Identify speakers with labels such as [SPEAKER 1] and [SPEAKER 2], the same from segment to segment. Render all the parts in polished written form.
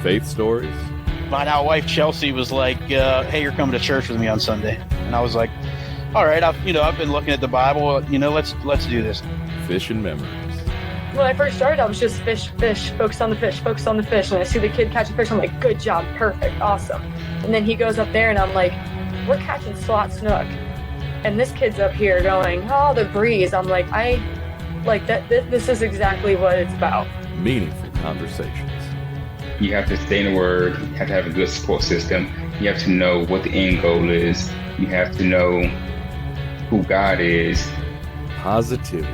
[SPEAKER 1] faith stories.
[SPEAKER 2] My now wife Chelsea was like, "Hey, you're coming to church with me on Sunday," and I was like, "All right, I've been looking at the Bible. Let's do this."
[SPEAKER 1] Fishing memories.
[SPEAKER 3] When I first started, I was just fish, focus on the fish, focus on the fish. And I see the kid catch a fish, I'm like, good job, perfect, awesome. And then he goes up there and I'm like, we're catching slot snook. And this kid's up here going, oh, the breeze. I'm like, this is exactly what it's about.
[SPEAKER 1] Meaningful conversations.
[SPEAKER 4] You have to stay in the Word. You have to have a good support system. You have to know what the end goal is. You have to know who God is.
[SPEAKER 1] Positivity.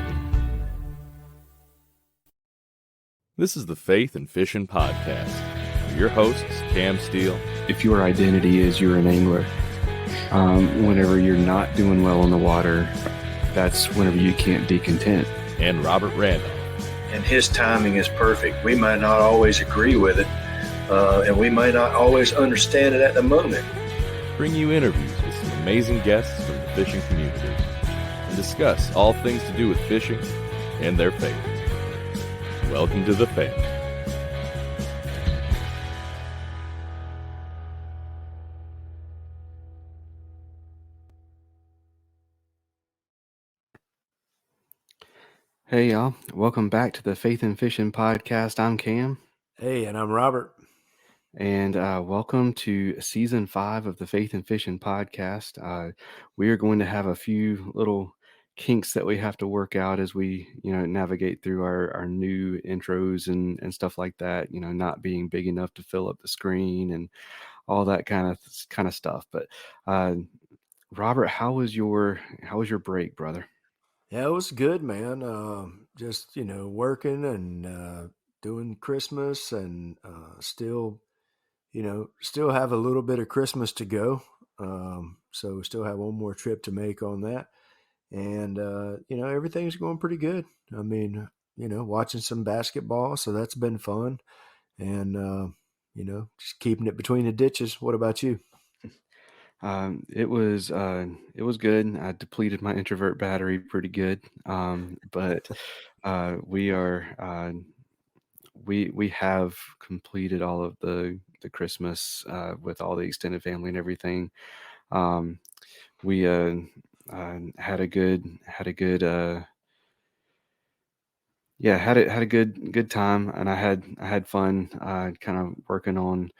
[SPEAKER 1] This is the Faith and Fishing Podcast. Your hosts, Cam Steele.
[SPEAKER 5] If your identity is you're an angler, whenever you're not doing well in the water, that's whenever you can't be content.
[SPEAKER 1] And Robert Randolph.
[SPEAKER 6] And his timing is perfect. We might not always agree with it, and we might not always understand it at the moment.
[SPEAKER 1] Bring you interviews with some amazing guests from the fishing community and discuss all things to do with fishing and their faith. Welcome to the family.
[SPEAKER 5] Hey y'all, welcome back to the Faith and Fishing Podcast. I'm Cam.
[SPEAKER 7] Hey, and I'm Robert.
[SPEAKER 5] And welcome to Season 5 of the Faith and Fishing Podcast. We are going to have a few little kinks that we have to work out as we, navigate through our new intros and stuff like that, not being big enough to fill up the screen and all that kind of stuff. But Robert, how was your break, brother?
[SPEAKER 7] Yeah, it was good, man. Just, working and doing Christmas and still have a little bit of Christmas to go. So we still have one more trip to make on that. And, everything's going pretty good. I mean, watching some basketball. So that's been fun. And, just keeping it between the ditches. What about you?
[SPEAKER 5] It was good. I depleted my introvert battery pretty good. But we have completed all of the Christmas with all the extended family and everything. We had a good time, and I had fun kind of working on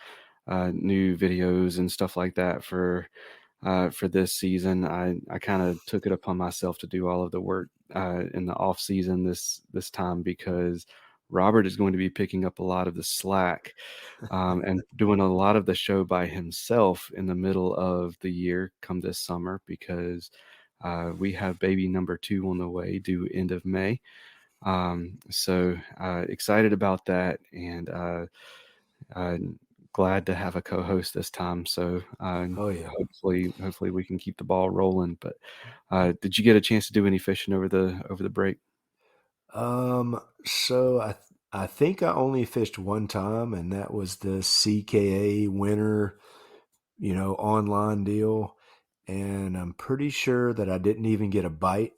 [SPEAKER 5] new videos and stuff like that for this season. I kind of took it upon myself to do all of the work in the off season this time, because Robert is going to be picking up a lot of the slack and doing a lot of the show by himself in the middle of the year come this summer, because we have baby number 2 on the way, due end of May. So excited about that, and glad to have a co-host this time. So hopefully we can keep the ball rolling. But did you get a chance to do any fishing over the break?
[SPEAKER 7] So I think I only fished one time, and that was the CKA winter, online deal. And I'm pretty sure that I didn't even get a bite.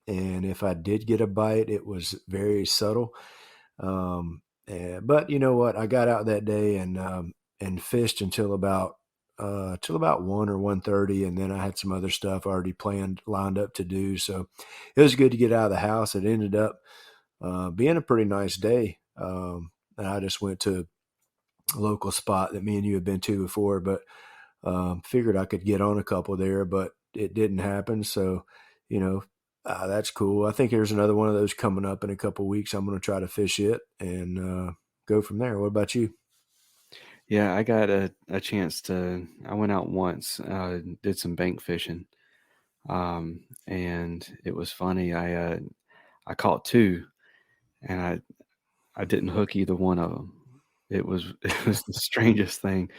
[SPEAKER 7] And if I did get a bite, it was very subtle. But you know what? I got out that day and fished until about 1 or 1:30, and then I had some other stuff already lined up to do. So it was good to get out of the house. It ended up being a pretty nice day. And I just went to a local spot that me and you had been to before, but figured I could get on a couple there, but it didn't happen. So, that's cool. I think there's another one of those coming up in a couple weeks. I'm going to try to fish it and go from there. What about you?
[SPEAKER 5] Yeah, I got a chance I went out once, did some bank fishing. And it was funny. I caught 2, and I didn't hook either one of them. It was the strangest thing.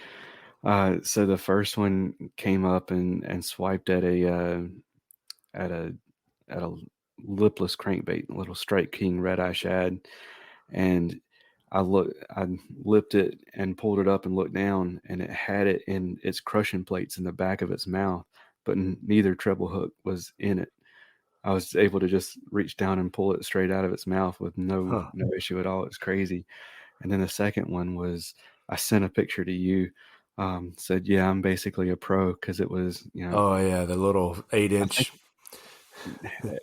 [SPEAKER 5] So the first one came up and swiped at a lipless crankbait, a little straight king red eye shad, and I lipped it and pulled it up and looked down, and it had it in its crushing plates in the back of its mouth, but neither treble hook was in it. I was able to just reach down and pull it straight out of its mouth with no issue at all. It's crazy. And then the second one was I sent a picture to you. Said, yeah, I'm basically a pro, because it was,
[SPEAKER 7] Oh yeah, the little 8-inch,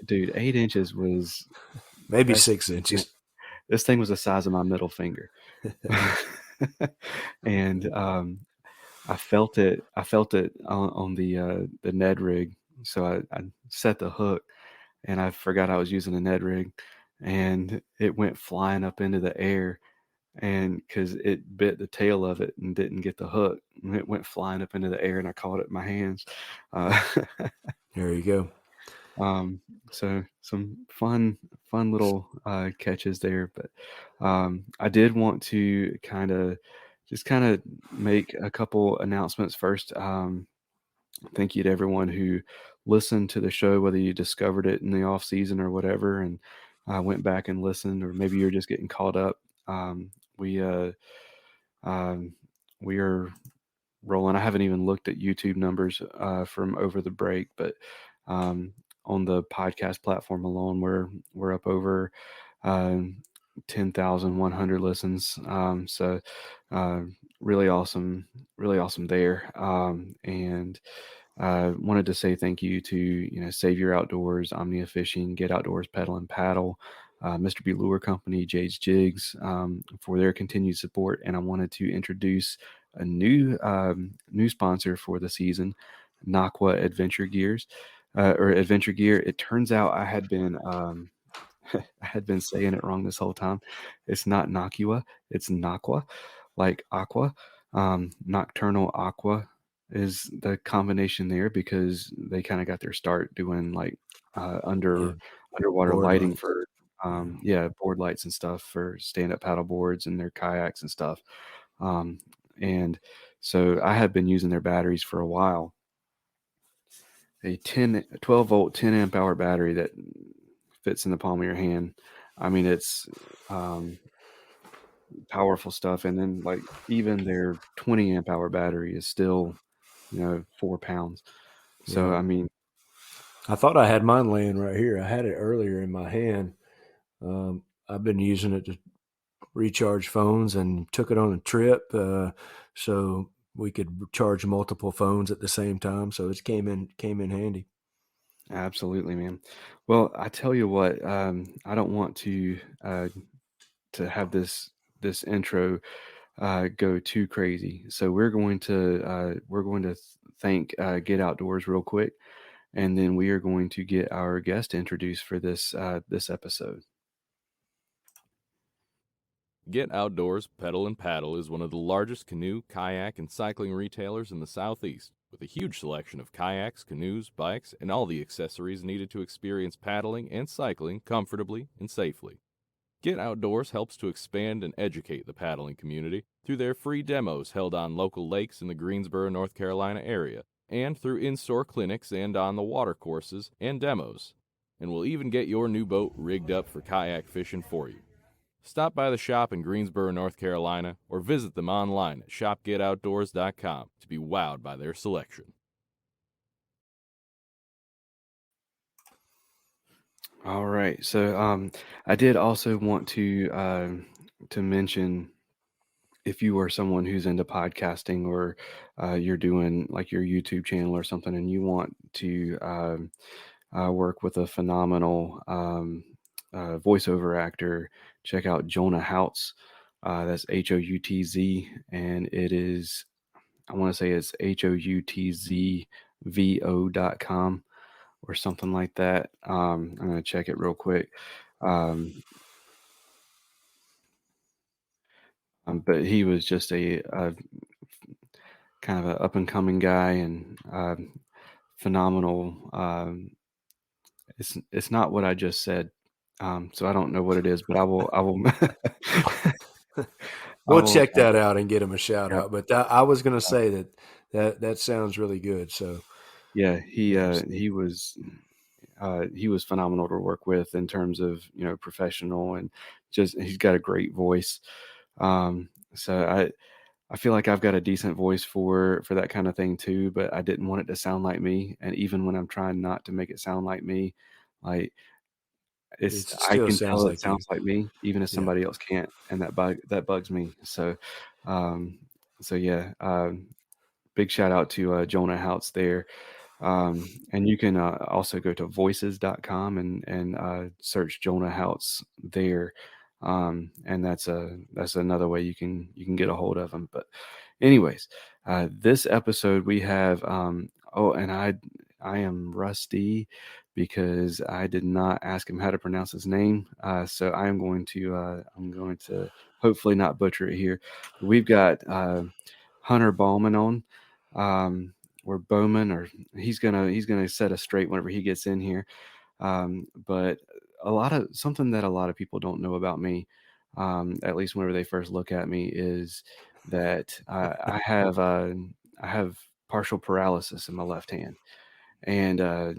[SPEAKER 5] dude, 8 inches was
[SPEAKER 7] maybe
[SPEAKER 5] that's
[SPEAKER 7] 6 inches.
[SPEAKER 5] this thing was the size of my middle finger. And I felt it on the Ned rig. So I set the hook, and I forgot I was using a Ned rig, and it went flying up into the air, and because it bit the tail of it and didn't get the hook, and it went flying up into the air, and I caught it in my hands.
[SPEAKER 7] There you go.
[SPEAKER 5] So some fun little catches there, but I did want to kind of make a couple announcements first. Thank you to everyone who listened to the show, whether you discovered it in the off season or whatever, and went back and listened, or maybe you're just getting caught up. We we are rolling. I haven't even looked at YouTube numbers from over the break, but on the podcast platform alone, we're up over 10,100 listens. So really awesome there. And wanted to say thank you to Save Your Outdoors, Omnia Fishing, Get Outdoors Pedal and Paddle, Mr. B Lure Company, Jade's Jigs, for their continued support. And I wanted to introduce a new sponsor for the season, Nakwa Adventure Gears, or Adventure Gear. It turns out I had been I had been saying it wrong this whole time. It's not Nakua, it's Nakwa, like aqua. Nocturnal Aqua is the combination there, because they kind of got their start doing like underwater
[SPEAKER 7] Board
[SPEAKER 5] lighting
[SPEAKER 7] lights.
[SPEAKER 5] for board lights and stuff for stand-up paddle boards and their kayaks and stuff. And so I had been using their batteries for a while. A 12 volt 10 amp hour battery that fits in the palm of your hand. I mean, it's powerful stuff. And then like even their 20 amp hour battery is still 4 pounds. So
[SPEAKER 7] Yeah.
[SPEAKER 5] I mean,
[SPEAKER 7] I thought I had mine laying right here. I had it earlier in my hand. I've been using it to recharge phones, and took it on a trip so we could charge multiple phones at the same time. So it came in handy.
[SPEAKER 5] absolutely, man. Well, I tell you what, I don't want to have this intro go too crazy. So we're going to thank Get Outdoors real quick, and then we are going to get our guest introduced for this episode.
[SPEAKER 1] Get Outdoors Pedal and Paddle is one of the largest canoe, kayak, and cycling retailers in the Southeast, with a huge selection of kayaks, canoes, bikes, and all the accessories needed to experience paddling and cycling comfortably and safely. Get Outdoors helps to expand and educate the paddling community through their free demos held on local lakes in the Greensboro, North Carolina area, and through in-store clinics and on the water courses and demos. And we'll even get your new boat rigged up for kayak fishing for you. Stop by the shop in Greensboro, North Carolina, or visit them online at shopgetoutdoors.com to be wowed by their selection.
[SPEAKER 5] All right. So I did also want to mention, if you are someone who's into podcasting, or you're doing like your YouTube channel or something, and you want to work with a phenomenal voiceover actor, check out Jonah Houtz. That's Houtz, and it is, I want to say it's HOUTZVO.com or something like that. I'm going to check it real quick. But he was just a kind of an up and coming guy, and phenomenal. It's not what I just said. So I don't know what it is, but I will
[SPEAKER 7] We'll check that out and get him a shout
[SPEAKER 5] Yeah.
[SPEAKER 7] out. But I was going to say that sounds really good. So
[SPEAKER 5] yeah, he was phenomenal to work with in terms of professional, and just he's got a great voice. So I feel like I've got a decent voice for that kind of thing too, but I didn't want it to sound like me. And even when I'm trying not to make it sound like me, like
[SPEAKER 7] it
[SPEAKER 5] I
[SPEAKER 7] still
[SPEAKER 5] can
[SPEAKER 7] sounds
[SPEAKER 5] tell it
[SPEAKER 7] like you.
[SPEAKER 5] sounds like me, even if
[SPEAKER 7] Yeah.
[SPEAKER 5] somebody else can't, and that bugs me. So Um, so yeah, big shout out to Jonah Houts there. And you can also go to voices.com and search Jonah Houts there. And that's another way you can get a hold of him. But anyways, this episode we have and I am rusty because I did not ask him how to pronounce his name. So I'm going to hopefully not butcher it here. But we've got Hunter Baughman on. Or Bowman, or he's gonna set us straight whenever he gets in here. But something that a lot of people don't know about me, at least whenever they first look at me, is that I have partial paralysis in my left hand, and I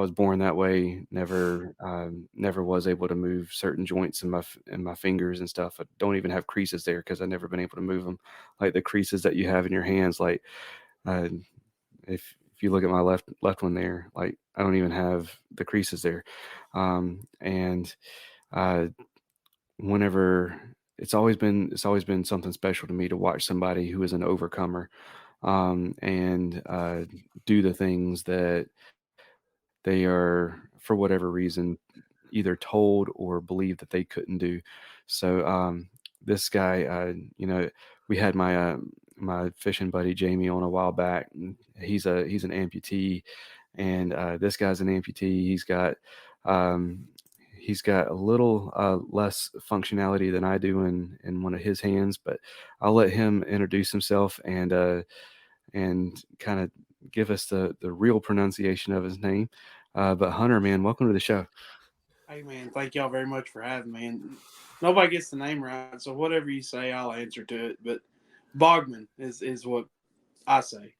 [SPEAKER 5] was born that way. Never was able to move certain joints in my fingers and stuff. I don't even have creases there because I've never been able to move them, like the creases that you have in your hands, like. Uh, if you look at my left one there, like I don't even have the creases there, and uh, whenever it's always been something special to me to watch somebody who is an overcomer, and do the things that they are for whatever reason either told or believed that they couldn't do. So this guy, we had my fishing buddy Jamie on a while back. And he's an amputee, and this guy's an amputee. Um, he's got a little less functionality than I do in one of his hands, but I'll let him introduce himself and kind of give us the real pronunciation of his name. But Hunter, man, welcome to the show.
[SPEAKER 8] Hey, man, thank y'all very much for having me. And nobody gets the name right, so whatever you say, I'll answer to it. But Baughman is what I say.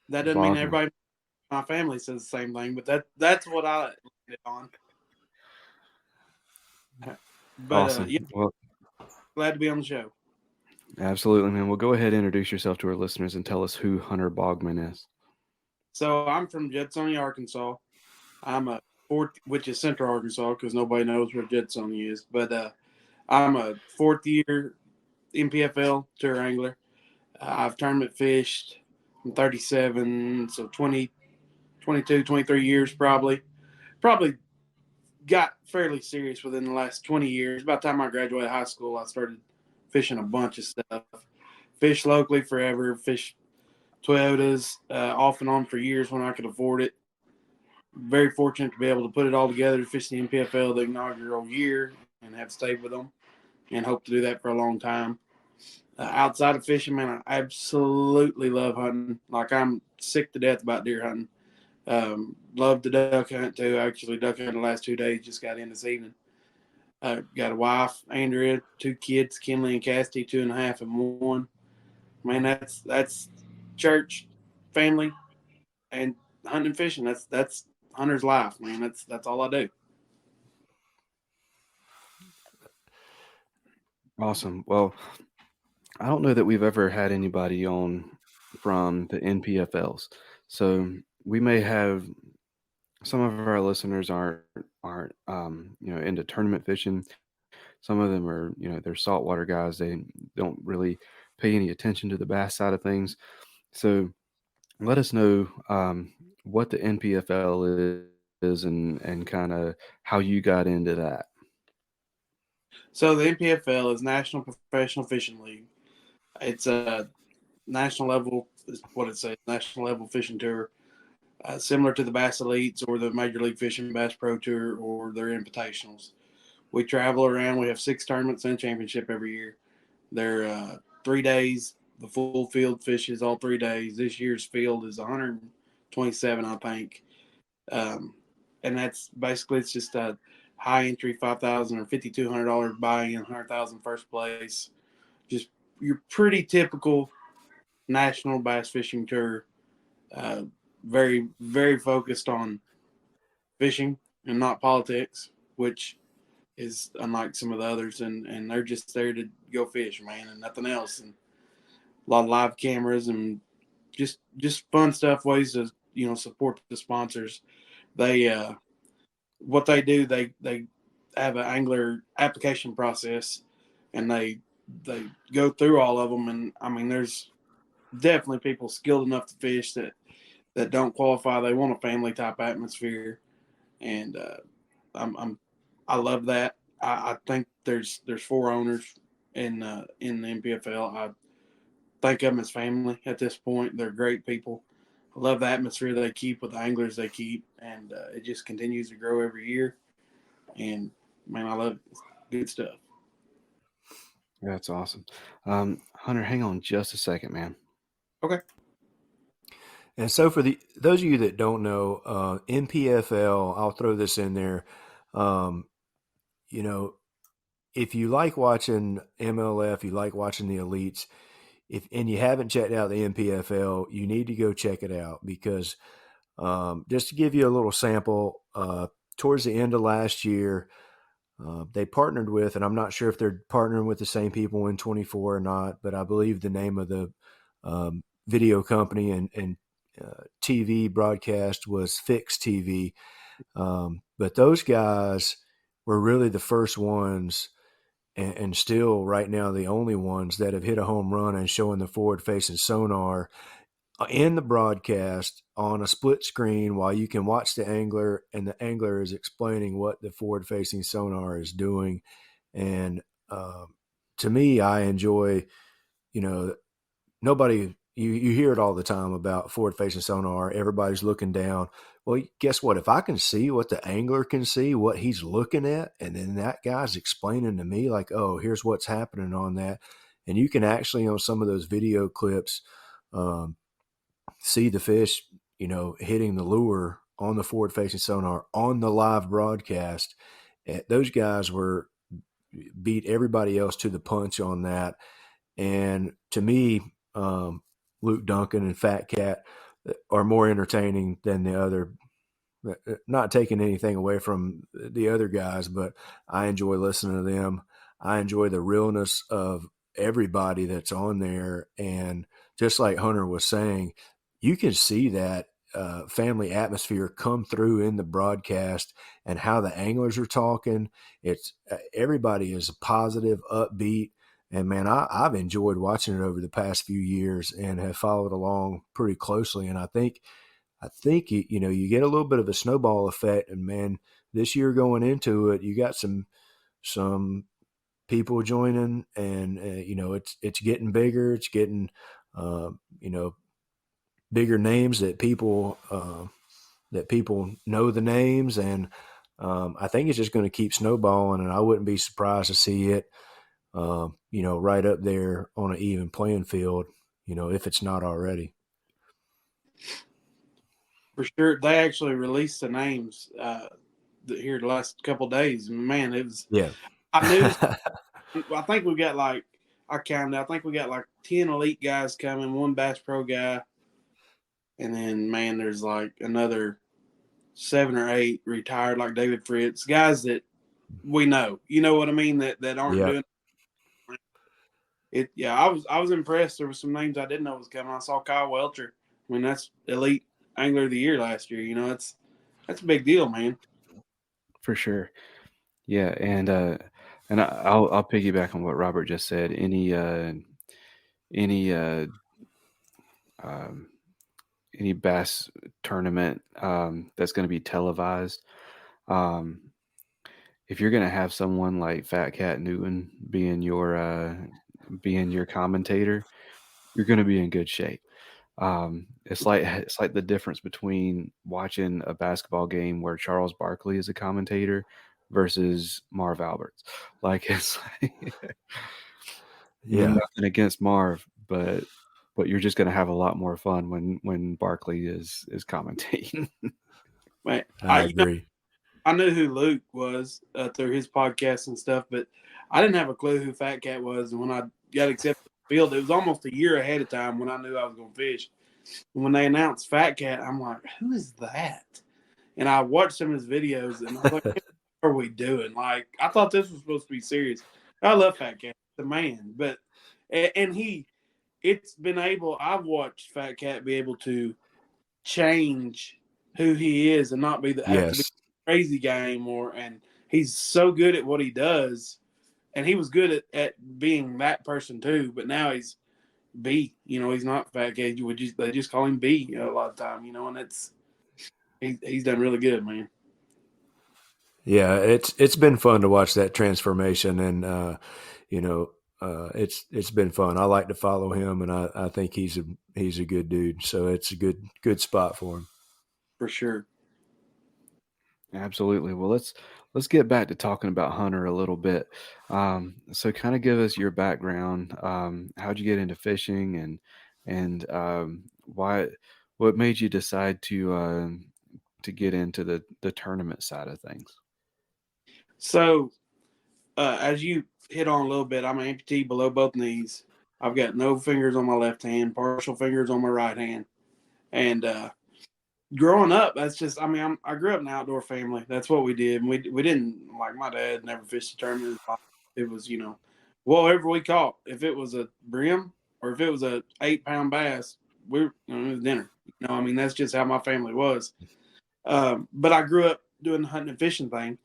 [SPEAKER 8] That doesn't mean
[SPEAKER 5] Bogman.
[SPEAKER 8] everybody in my family says the same thing, but that's what I landed on. But
[SPEAKER 5] Awesome.
[SPEAKER 8] yeah,
[SPEAKER 5] Well,
[SPEAKER 8] glad to be on the show.
[SPEAKER 5] absolutely, man. Well, go ahead and introduce yourself to our listeners and tell us who Hunter Bogman is.
[SPEAKER 8] So I'm from Judsonia, Arkansas. I'm a fourth, which is Central Arkansas, because nobody knows where Judsonia is. But I'm a fourth year NPFL tour angler. I've tournament fished. I'm 37, so 20, 22, 23 years probably. Probably got fairly serious within the last 20 years. About the time I graduated high school, I started fishing a bunch of stuff. Fish locally forever, fish Toyotas off and on for years when I could afford it. Very fortunate to be able to put it all together to fish the NPFL the inaugural year and have stayed with them and hope to do that for a long time. Outside of fishing, man, I absolutely love hunting. Like, I'm sick to death about deer hunting. Love to duck hunt too. Actually, duck hunting the last 2 days. Just got in this evening. Got a wife, Andrea, 2 kids, Kinley and Cassidy, 2.5 and 1. Man, that's church, family, and hunting and fishing. That's hunter's life, man. That's all I do.
[SPEAKER 5] Awesome. Well, I don't know that we've ever had anybody on from the NPFLs, so we may have some of our listeners aren't into tournament fishing. Some of them are they're saltwater guys. They don't really pay any attention to the bass side of things. So let us know what the NPFL is and kind of how you got into that.
[SPEAKER 8] So the NPFL is National Professional Fishing League. It's a national level, is what it says, national level fishing tour, similar to the Bass Elites or the Major League Fishing Bass Pro Tour or their invitationals. We travel around. We have 6 tournaments and a championship every year. They're 3 days. The full field fishes all 3 days. This year's field is 127, I think. And that's basically, it's just a high entry $5,000 or $5,200 buy-in, $100,000 first place. Just your pretty typical national bass fishing tour. Very, very focused on fishing and not politics, which is unlike some of the others. And they're just there to go fish, man, and nothing else. And a lot of live cameras and just fun stuff, ways to support the sponsors. They what they do, they have an angler application process, and they they go through all of them, and I mean, there's definitely people skilled enough to fish that don't qualify. They want a family type atmosphere, and I love that. I think there's 4 owners in the NPFL. I think of them as family at this point. They're great people. I love the atmosphere they keep with the anglers they keep, and it just continues to grow every year. And man, I love it. It's good stuff.
[SPEAKER 5] That's awesome. Hunter, hang on just a second, man.
[SPEAKER 8] Okay.
[SPEAKER 7] And so for those of you that don't know, NPFL, I'll throw this in there. You know, if you like watching MLF, you like watching the elites, and you haven't checked out the NPFL, you need to go check it out because just to give you a little sample, towards the end of last year, they partnered with, and I'm not sure if they're partnering with the same people in 24 or not, but I believe the name of the video company and TV broadcast was Fix TV. But those guys were really the first ones and still right now the only ones that have hit a home run and showing the forward facing sonar in the broadcast on a split screen while you can watch the angler and the angler is explaining what the forward facing sonar is doing. And to me, I enjoy, nobody, you hear it all the time about forward facing sonar. Everybody's looking down. Well, guess what? If I can see what the angler can see, what he's looking at, and then that guy's explaining to me like, oh, here's what's happening on that. And you can actually on some of those video clips, see the fish, hitting the lure on the forward facing sonar on the live broadcast. Those guys beat everybody else to the punch on that. And to me, Luke Duncan and Fat Cat are more entertaining than the other. Not taking anything away from the other guys, but I enjoy listening to them. I enjoy the realness of everybody that's on there. And just like Hunter was saying, you can see that family atmosphere come through in the broadcast and how the anglers are talking. It's everybody is positive, upbeat. And man, I've enjoyed watching it over the past few years and have followed along pretty closely. And I think you get a little bit of a snowball effect. And man, this year going into it, you got some people joining, and it's getting bigger. It's getting bigger names that people know the names, and I think it's just going to keep snowballing. And I wouldn't be surprised to see it, right up there on an even playing field, if it's not already.
[SPEAKER 8] For sure. They actually released the names here the last couple of days. Man, it was.
[SPEAKER 7] Yeah.
[SPEAKER 8] I knew. I think we got I counted. I think we got 10 elite guys coming, 1 Bass Pro guy, and then man, there's another 7 or 8 retired, like David Fritz, guys that we know. You know what I mean? That aren't doing it. Yeah, I was impressed. There were some names I didn't know was coming. I saw Kyle Welcher. I mean, that's elite angler of the year last year. That's a big deal, man.
[SPEAKER 5] For sure. Yeah, and I'll piggyback on what Robert just said. Any bass tournament that's going to be televised, if you're going to have someone like Fat Cat Newton being your commentator, you're going to be in good shape. It's like the difference between watching a basketball game where Charles Barkley is a commentator versus Marv Alberts. It's nothing against Marv, but you're just going to have a lot more fun when Barkley is commentating.
[SPEAKER 8] Man,
[SPEAKER 7] I agree.
[SPEAKER 8] I knew who Luke was through his podcast and stuff, but I didn't have a clue who Fat Cat was. And when I got accepted to the field, it was almost a year ahead of time when I knew I was going to fish. And when they announced Fat Cat, I'm like, who is that? And I watched some of his videos, and I was like, what are we doing? I thought this was supposed to be serious. I love Fat Cat, the man. But, and I've watched Fat Cat be able to change who he is and not be have to be a crazy guy anymore. And he's so good at what he does. and he was good at being that person too. But now he's B. He's not Fat Cage. They just call him B a lot of time. And he's done really good, man.
[SPEAKER 7] Yeah, it's been fun to watch that transformation, and it's been fun. I like to follow him, and I think he's a good dude. So it's a good spot for him.
[SPEAKER 8] For sure.
[SPEAKER 5] Absolutely. Well, let's get back to talking about Hunter a little bit. So kind of give us your background. How'd you get into fishing, and what made you decide to get into the tournament side of things?
[SPEAKER 8] So, as you hit on a little bit, I'm an amputee below both knees. I've got no fingers on my left hand, partial fingers on my right hand. And growing up, that's just, I grew up in an outdoor family. That's what we did. And we didn't, like, my dad never fished a tournament. It was, whatever we caught. If it was a brim or if it was a 8-pound bass, it was dinner. That's just how my family was. But I grew up doing the hunting and fishing thing.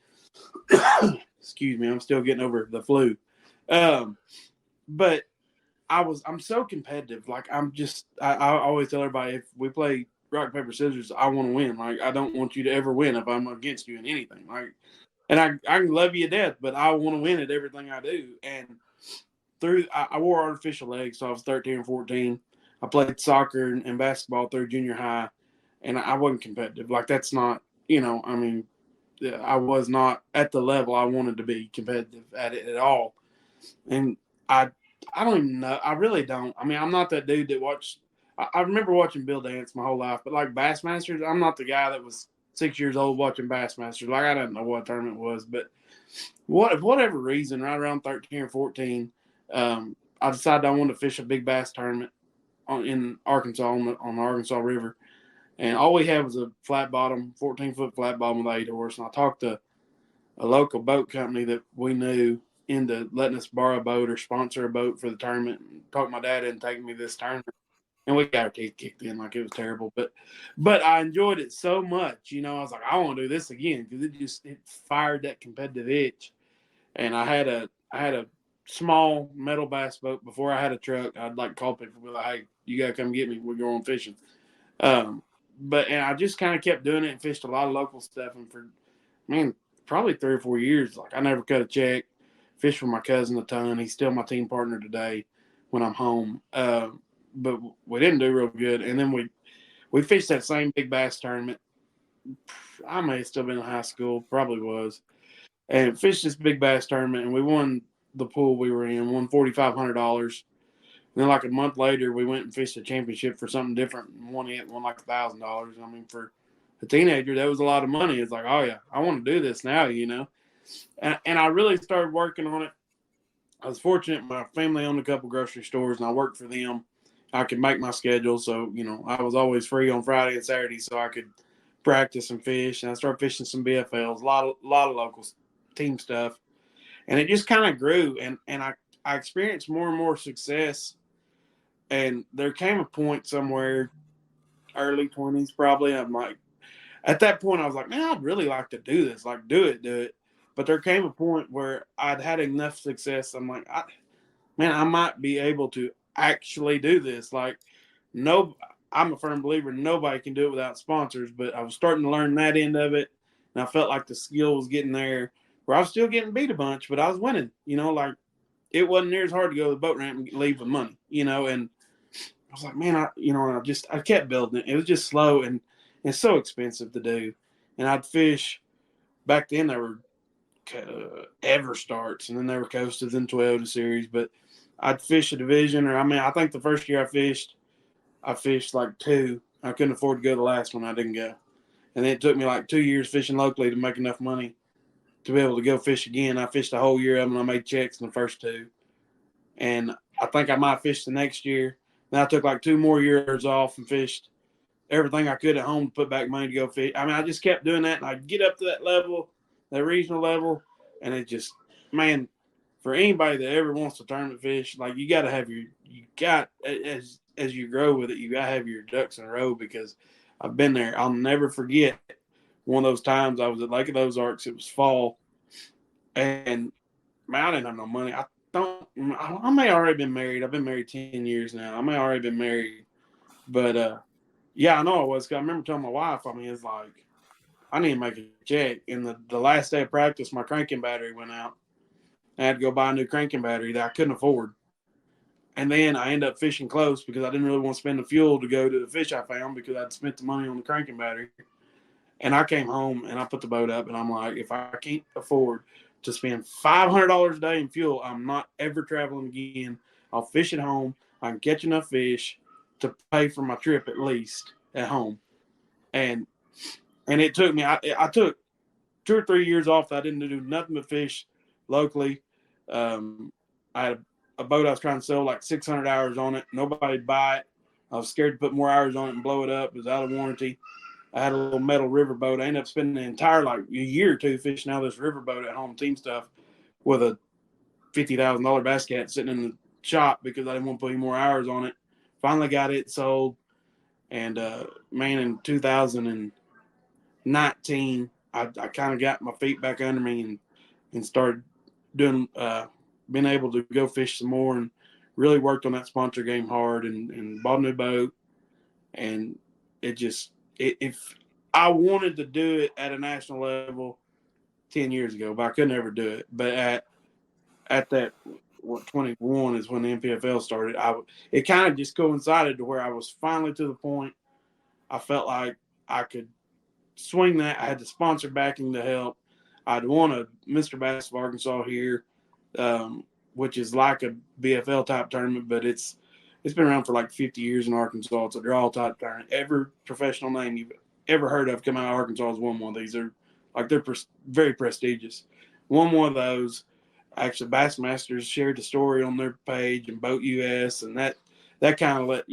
[SPEAKER 8] Excuse me, I'm still getting over the flu. But I'm so competitive. Like I always tell everybody, if we play rock, paper, scissors, I want to win. Like I don't want you to ever win if I'm against you in anything. Like, and I can love you to death, but I want to win at everything I do. And I wore artificial legs, so I was 13 or 14. I played soccer and basketball through junior high, and I wasn't competitive. Like that's not, I was not at the level I wanted to be competitive at it at all. And I don't even know. I really don't. I'm not that dude that watched. I remember watching Bill dance my whole life, but like Bassmasters, I'm not the guy that was 6 years old watching Bassmasters. Like I didn't know what a tournament was, but whatever reason, right around 13 or 14, I decided I wanted to fish a big bass tournament in Arkansas on the Arkansas River. And all we had was a flat bottom, 14-foot flat bottom with 8 horse. And I talked to a local boat company that we knew into letting us borrow a boat or sponsor a boat for the tournament. And talked my dad into taking me this tournament. And we got our teeth kicked in like it was terrible. But I enjoyed it so much. I was like, I want to do this again because it fired that competitive itch. And I had a small metal bass boat before I had a truck. I'd like call people and be like, hey, you got to come get me. We're going fishing. And I just kind of kept doing it and fished a lot of local stuff. And for, probably 3 or 4 years, like I never cut a check. Fished with my cousin a ton. He's still my team partner today when I'm home. But we didn't do real good. And then we fished that same big bass tournament. I may have still been in high school, probably was. And fished this big bass tournament, and we won the pool we were in, won $4,500. Then, like a month later, we went and fished a championship for something different and won like $1,000. For a teenager, that was a lot of money. It's like, oh, yeah, I want to do this now, And I really started working on it. I was fortunate. My family owned a couple grocery stores, and I worked for them. I could make my schedule. So, I was always free on Friday and Saturday so I could practice and fish. And I started fishing some BFLs, a lot of local team stuff. And it just kind of grew. And I experienced more and more success. And there came a point somewhere, early 20s probably, I'm like, at that point I was like, man, I'd really like to do this. Like, do it. But there came a point where I'd had enough success. I'm like, I might be able to actually do this. Like, I'm a firm believer nobody can do it without sponsors, but I was starting to learn that end of it. And I felt like the skill was getting there where I was still getting beat a bunch, but I was winning, like it wasn't near as hard to go to the boat ramp and leave with money, and I was like, man, I kept building it. It was just slow and so expensive to do. And I'd fish back then. There were Ever Starts, and then there were Coastas and Toyota Series. But I'd fish a division, I think the first year I fished like 2. I couldn't afford to go to the last one. I didn't go. And then it took me like 2 years fishing locally to make enough money to be able to go fish again. I fished a whole year of them, and I made checks in the first 2. And I think I might fish the next year. Then I took like 2 more years off and fished everything I could at home to put back money to go fish. I just kept doing that, and I'd get up to that level, that regional level, and it just, man, for anybody that ever wants to tournament fish, like you got to have as you grow with it, you got to have your ducks in a row, because I've been there. I'll never forget one of those times I was at Lake of the Ozarks. It was fall, and man, I didn't have no money. I may already been married. I've been married 10 years now. I may already been married. But, yeah, I know I was. 'Cause I remember telling my wife, I mean, it's like, I need to make a check. And the last day of practice, my cranking battery went out. I had to go buy a new cranking battery that I couldn't afford. And then I ended up fishing close because I didn't really want to spend the fuel to go to the fish I found because I'd spent the money on the cranking battery. And I came home and I put the boat up and I'm like, if I can't afford to spend $500 a day in fuel, I'm not ever traveling again. I'll fish at home. I can catch enough fish to pay for my trip at least at home. And it took me, I took 2 or 3 years off. I didn't do nothing but fish locally. I had a boat I was trying to sell like 600 hours on it. Nobody'd buy it. I was scared to put more hours on it and blow it up. It was out of warranty. I had a little metal river boat. I ended up spending the entire like a year or two fishing out of this river boat at home team stuff with a $50,000 basket sitting in the shop because I didn't want to put any more hours on it. Finally got it sold. And, man, in 2019, I kind of got my feet back under me and started doing, being able to go fish some more and really worked on that sponsor game hard and bought a new boat. And it just, if I wanted to do it at a national level 10 years ago, but I could never do it. But at that, 21 is when the NPFL started. It kind of just coincided to where I was finally to the point I felt like I could swing that. I had the sponsor backing to help. I'd won a Mr. Bass of Arkansas here, which is like a BFL type tournament, but it's been around for like 50 years in Arkansas. It's a draw type tournament. Every professional name you've ever heard of come out of Arkansas has won one of these. They're very prestigious. Won one of those. Actually, Bassmasters shared the story on their page and Boat US, and that kind of let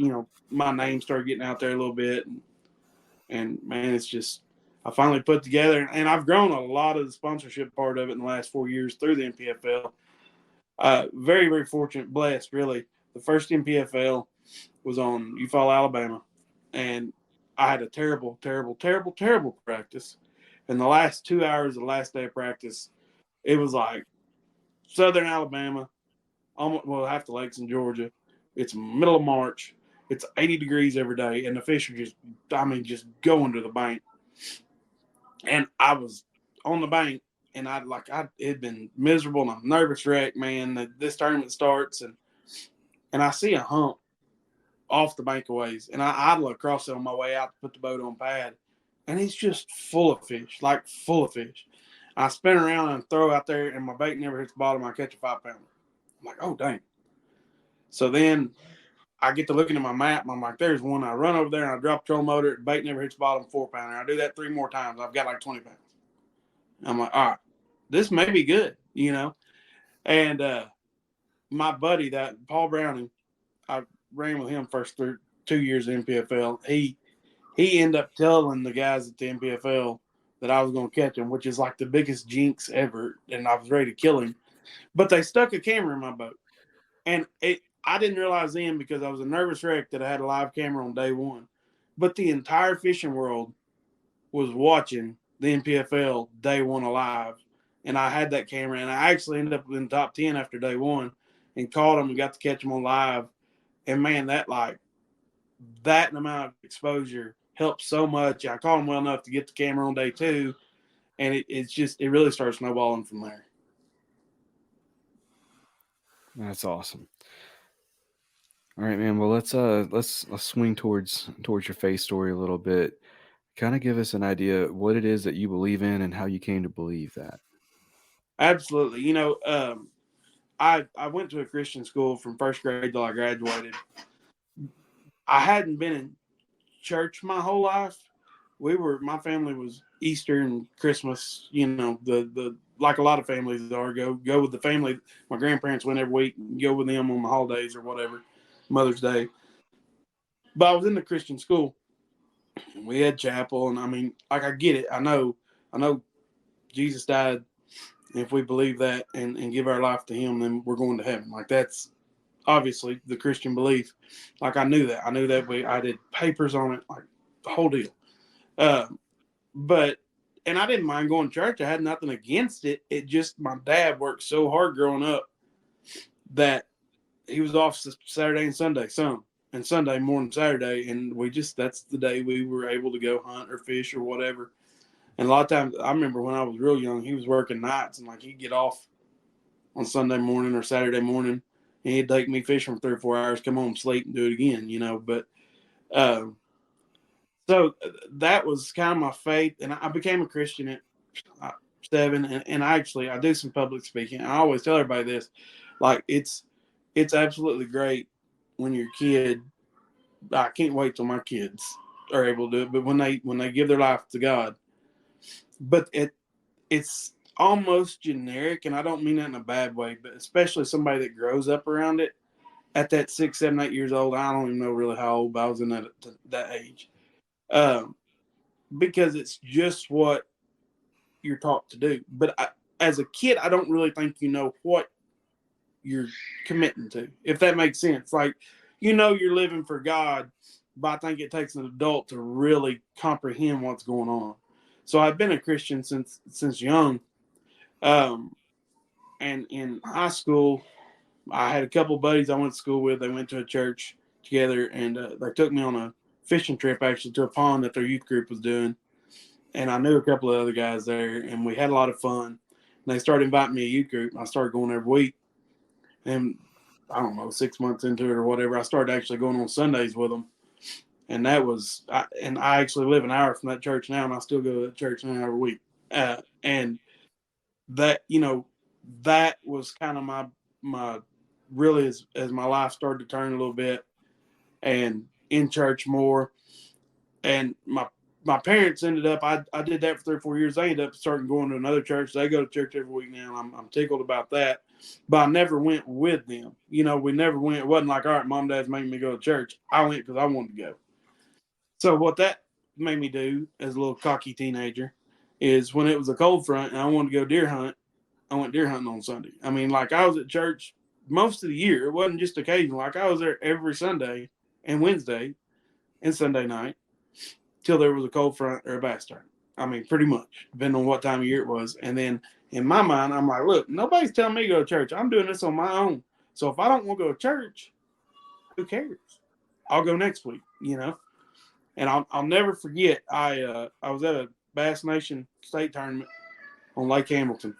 [SPEAKER 8] my name start getting out there a little bit. And man, it's just I finally put together, and I've grown a lot of the sponsorship part of it in the last 4 years through the NPFL. Very, very fortunate, blessed, really. The first NPFL was on Eufaula, Alabama, and I had a terrible, terrible, terrible, terrible practice. And the last 2 hours of the last day of practice, it was like Southern Alabama, half the lakes in Georgia. It's middle of March. It's 80 degrees every day, and the fish are just going to the bank. And I was on the bank, and it had been miserable, and I'm a nervous wreck, man, that this tournament starts, and I see a hump off the bank a ways, and I look across it on my way out to put the boat on pad, and it's just full of fish, like full of fish. I spin around and throw out there, and my bait never hits the bottom. I catch a 5-pounder. I'm like, oh, dang. So then I get to looking at my map, and I'm like, there's one. I run over there, and I drop the trolling motor. The bait never hits the bottom, 4-pounder. I do that 3 more times. I've got like 20 pounds. I'm like, all right, this may be good, And my buddy, that Paul Browning, I ran with him first 2 years in NPFL. He ended up telling the guys at the NPFL that I was going to catch him, which is like the biggest jinx ever, and I was ready to kill him. But they stuck a camera in my boat. And I didn't realize then because I was a nervous wreck that I had a live camera on day one. But the entire fishing world was watching the NPFL day one alive. And I had that camera, and I actually ended up in the top 10 after day one and caught them and got to catch them on live. And, man, that amount of exposure helped so much. I caught them well enough to get the camera on day 2, and it really started snowballing from there.
[SPEAKER 5] That's awesome. All right, man. Well, let's swing towards your faith story a little bit. Kind of give us an idea of what it is that you believe in and how you came to believe that.
[SPEAKER 8] Absolutely. I went to a Christian school from first grade till I graduated. I hadn't been in church my whole life. My family was Easter and Christmas, the like a lot of families are, go with the family. My grandparents went every week and go with them on the holidays or whatever, Mother's Day. But I was in the Christian school. We had chapel, and I get it. I know Jesus died. If we believe that and give our life to him, then we're going to heaven. Like, that's obviously the Christian belief. Like, I knew that. I did papers on it, like the whole deal. But and I didn't mind going to church. I had nothing against it. It just, my dad worked so hard growing up that he was off Saturday and Sunday, and Sunday more than Saturday. And that's the day we were able to go hunt or fish or whatever. And a lot of times, I remember when I was real young, he was working nights, and like he'd get off on Sunday morning or Saturday morning, and he'd take me fishing for 3 or 4 hours, come home, sleep, and do it again, But so that was kind of my faith, and I became a Christian at 7, and I do some public speaking. I always tell everybody this, like it's absolutely great when your kid. I can't wait till my kids are able to do it, but when they give their life to God, but it's almost generic, and I don't mean that in a bad way, but especially somebody that grows up around it at that 6, 7, 8 years old. I don't even know really how old, but I was in that age. Because it's just what you're taught to do. But as a kid, I don't really think you know what you're committing to, if that makes sense. Like, you're living for God, but I think it takes an adult to really comprehend what's going on. So I've been a Christian since young. And in high school, I had a couple of buddies I went to school with. They went to a church together, and they took me on a fishing trip, actually, to a pond that their youth group was doing. And I knew a couple of other guys there, and we had a lot of fun. And they started inviting me to a youth group. I started going every week. And I don't know, 6 months into it or whatever, I started actually going on Sundays with them. And that was, and I actually live an hour from that church now, and I still go to that church now every week. And that, that was kind of my really, as my life started to turn a little bit and in church more. And my parents ended up, I did that for 3 or 4 years. They ended up starting going to another church. They go to church every week now. I'm tickled about that. But I never went with them. We never went. It wasn't like, all right, mom, dad's making me go to church. I went because I wanted to go. So what that made me do as a little cocky teenager is when it was a cold front and I wanted to go deer hunt, I went deer hunting on Sunday. I mean, like I was at church most of the year. It wasn't just occasional. Like I was there every Sunday and Wednesday and Sunday night till there was a cold front or a bass tournament. I mean, pretty much, depending on what time of year it was. And then in my mind, I'm like, look, nobody's telling me to go to church. I'm doing this on my own. So if I don't want to go to church, who cares? I'll go next week, And I'll never forget, I was at a Bass Nation state tournament on Lake Hamilton.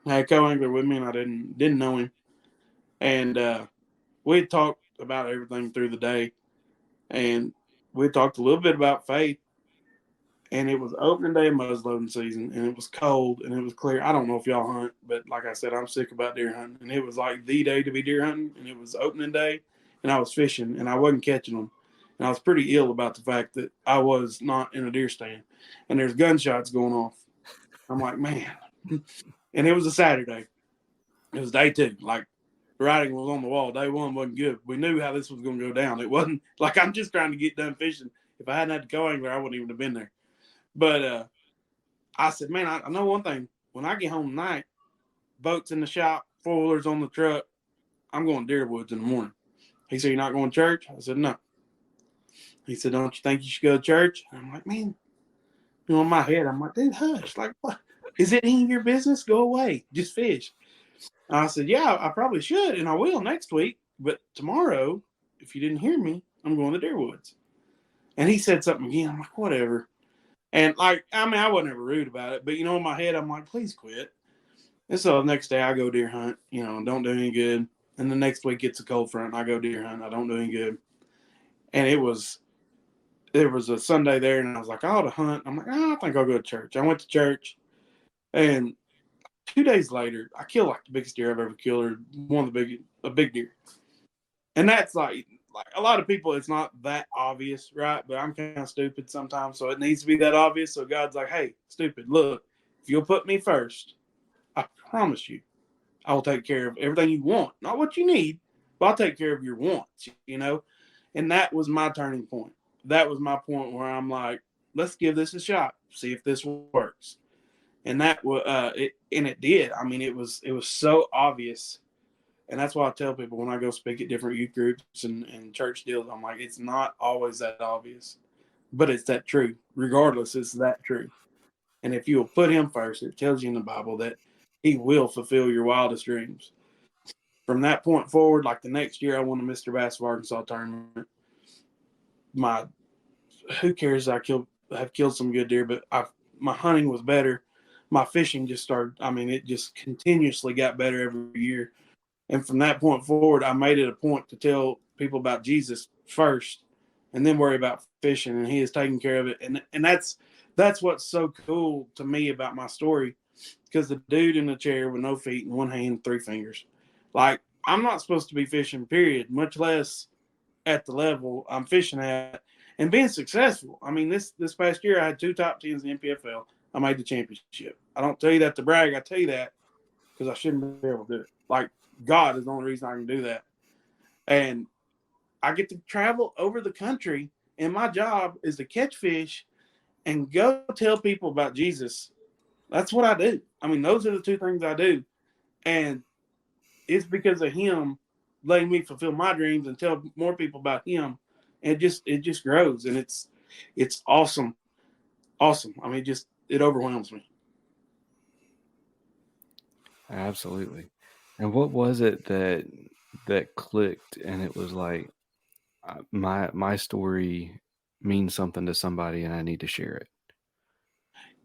[SPEAKER 8] I had a co-angler with me, and I didn't know him. And we had talked about everything through the day. And we talked a little bit about faith. And it was opening day of muzzleloading season, and it was cold, and it was clear. I don't know if y'all hunt, but like I said, I'm sick about deer hunting. And it was like the day to be deer hunting, and it was opening day, and I was fishing, and I wasn't catching them. And I was pretty ill about the fact that I was not in a deer stand, and there's gunshots going off. I'm like, man. And it was a Saturday. It was day 2. Like, the writing was on the wall. Day 1 wasn't good. We knew how this was going to go down. It wasn't like I'm just trying to get done fishing. If I hadn't had the co-angler, I wouldn't even have been there. But I said, man, I know one thing. When I get home tonight, boats in the shop, 4-wheelers on the truck, I'm going to Deerwoods in the morning. He said, you're not going to church? I said, no. He said, don't you think you should go to church? And I'm like, man, in my head, I'm like, dude, hush. Like, what? Is it any of your business? Go away. Just fish. And I said, yeah, I probably should, and I will next week. But tomorrow, if you didn't hear me, I'm going to Deerwoods. And he said something again. I'm like, whatever. And like, I mean, I wasn't ever rude about it, but in my head, I'm like, please quit. And so the next day I go deer hunt, don't do any good. And the next week it's a cold front. I go deer hunt. I don't do any good. And there was a Sunday there, and I was like, I ought to hunt. I'm like, I think I'll go to church. I went to church, and 2 days later, I killed like the biggest deer I've ever killed, or a big deer. And that's like a lot of people, it's not that obvious, right? But I'm kind of stupid sometimes, so it needs to be that obvious. So God's like, hey, stupid, look, if you'll put me first, I promise you, I will take care of everything you want. Not what you need, but I'll take care of your wants, And that was my turning point. That was my point where I'm like, let's give this a shot, see if this works. And that was it did. I mean, it was so obvious. And that's why I tell people when I go speak at different youth groups and church deals, I'm like, it's not always that obvious, but it's that true. Regardless, it's that true. And if you will put him first, it tells you in the Bible that he will fulfill your wildest dreams. From that point forward, like the next year, I won the Mr. Bass of Arkansas tournament. Who cares? Have killed some good deer, but my hunting was better. My fishing just started. I mean, it just continuously got better every year. And from that point forward, I made it a point to tell people about Jesus first, and then worry about fishing. And He is taking care of it. And that's what's so cool to me about my story, because the dude in the chair with no feet and one hand, three fingers, like, I'm not supposed to be fishing, period, much less at the level I'm fishing at and being successful. I mean, this past year I had 2 top 10s in the NPFL. I made the championship. I don't tell you that to brag. I tell you that because I shouldn't be able to do it. Like, God is the only reason I can do that. And I get to travel over the country, and my job is to catch fish and go tell people about Jesus. That's what I do. I mean, those are the 2 things I do. And it's because of Him letting me fulfill my dreams and tell more people about Him. And it just grows, and it's awesome. Awesome. I mean, it overwhelms me.
[SPEAKER 5] Absolutely. And what was it that clicked and it was like, my story means something to somebody and I need to share it?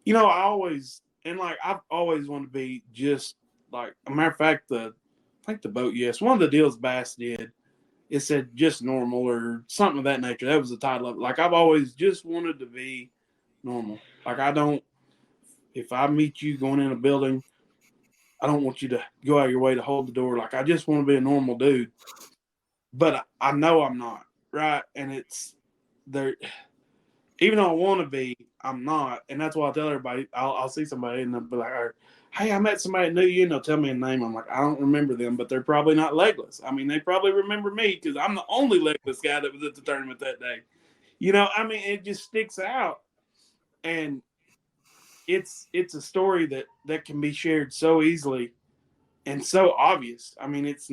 [SPEAKER 8] You know, I've always wanted to be just like, a matter of fact, I think the boat, yes, one of the deals Bass did, it said just normal or something of that nature. That was the title of it. Like, I've always just wanted to be normal. Like, if I meet you going in a building, I don't want you to go out of your way to hold the door. Like, I just want to be a normal dude. But I know I'm not, right? And it's there. Even though I want to be, I'm not. And that's why I tell everybody, I'll see somebody and they'll be like, hey, I met somebody that knew you, and they'll tell me a name. I'm like, I don't remember them, but they're probably not legless. I mean, they probably remember me because I'm the only legless guy that was at the tournament that day. You know, I mean, it just sticks out. And it's a story that can be shared so easily and so obvious. I mean, it's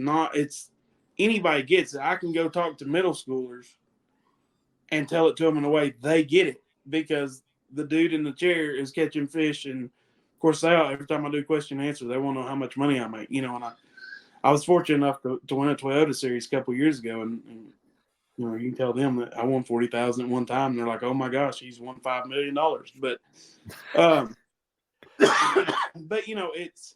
[SPEAKER 8] anybody gets it. I can go talk to middle schoolers and tell it to them in a way they get it, because the dude in the chair is catching fish. And of course, every time I do question and answer, they want to know how much money I make. You know, and I was fortunate enough to win a Toyota Series a couple years ago, and you know, you can tell them that I won 40,000 at one time. And they're like, "Oh my gosh, he's won $5 million." But, but you know, it's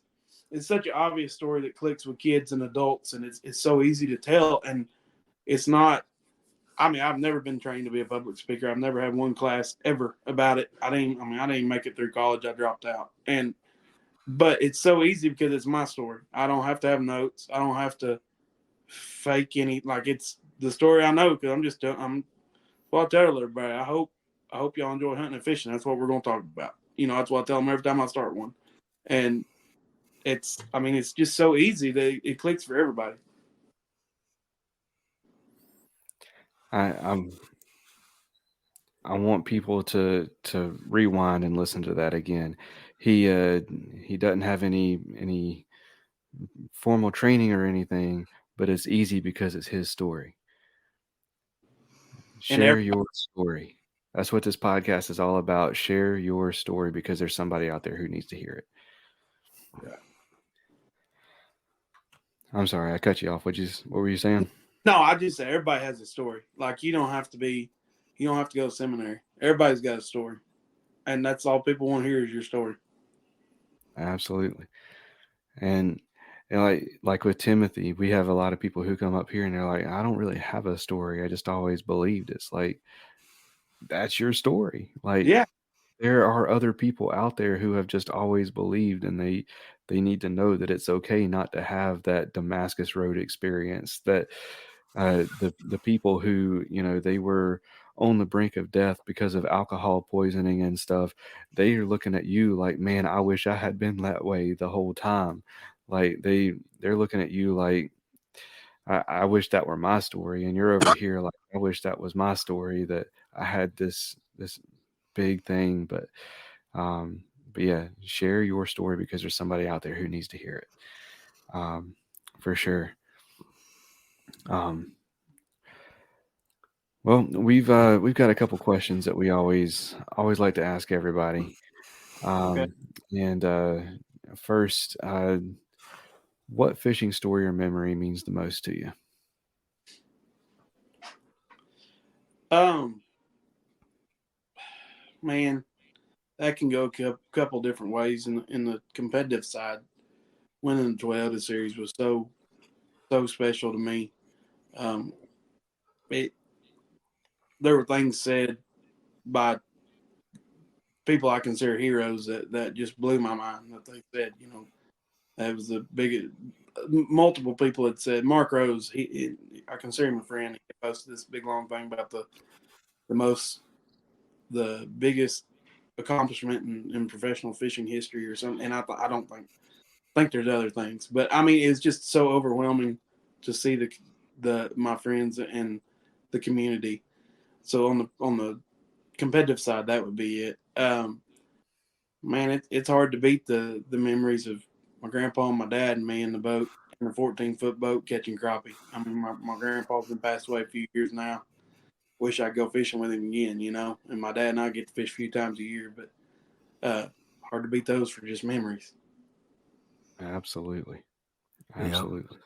[SPEAKER 8] such an obvious story that clicks with kids and adults, and it's so easy to tell. And it's not. I mean, I've never been trained to be a public speaker. I've never had one class ever about it. I didn't even make it through college. I dropped out. But it's so easy because it's my story. I don't have to have notes. I don't have to fake any, like, it's the story I know, because well, I tell everybody, I hope y'all enjoy hunting and fishing. That's what we're going to talk about. You know, that's what I tell them every time I start one. And it's just so easy that it clicks for everybody.
[SPEAKER 5] I want people to rewind and listen to that again. He doesn't have any formal training or anything, but it's easy because it's his story. Share your story. That's what this podcast is all about. Share your story, because there's somebody out there who needs to hear it.
[SPEAKER 8] Yeah.
[SPEAKER 5] I'm sorry, I cut you off. What were you saying?
[SPEAKER 8] No, I just say everybody has a story. Like, you don't have to go to seminary. Everybody's got a story. And that's all people want to hear is your story.
[SPEAKER 5] Absolutely. And like with Timothy, we have a lot of people who come up here and they're like, I don't really have a story. I just always believed. It's like, that's your story. Like,
[SPEAKER 8] yeah,
[SPEAKER 5] there are other people out there who have just always believed, and they need to know that it's okay not to have that Damascus Road experience, that the people who, you know, they were on the brink of death because of alcohol poisoning and stuff, they are looking at you like, man, I wish I had been that way the whole time. Like, they're looking at you like, I wish that were my story. And you're over here like, I wish that was my story, that I had this big thing. But yeah, share your story, because there's somebody out there who needs to hear it. For sure. Well, we've got a couple questions that we always like to ask everybody. Um, and first, what fishing story or memory means the most to you?
[SPEAKER 8] Man, that can go a couple different ways. In the competitive side, winning the Toyota Series was so special to me. It There were things said by people I consider heroes that just blew my mind. That they said, that was the biggest. Multiple people had said Mark Rose. I consider him a friend. He posted this big long thing about the biggest accomplishment in professional fishing history or something. And I don't think there's other things, but I mean, it's just so overwhelming to see my friends and the community. So on the competitive side, that would be it. Man, it's hard to beat the memories of my grandpa and my dad and me in the boat, in a 14-foot boat catching crappie. I mean, my grandpa's been passed away a few years now. Wish I'd go fishing with him again, And my dad and I get to fish a few times a year, but hard to beat those for just memories.
[SPEAKER 5] Absolutely.
[SPEAKER 7] Yeah.
[SPEAKER 5] Absolutely.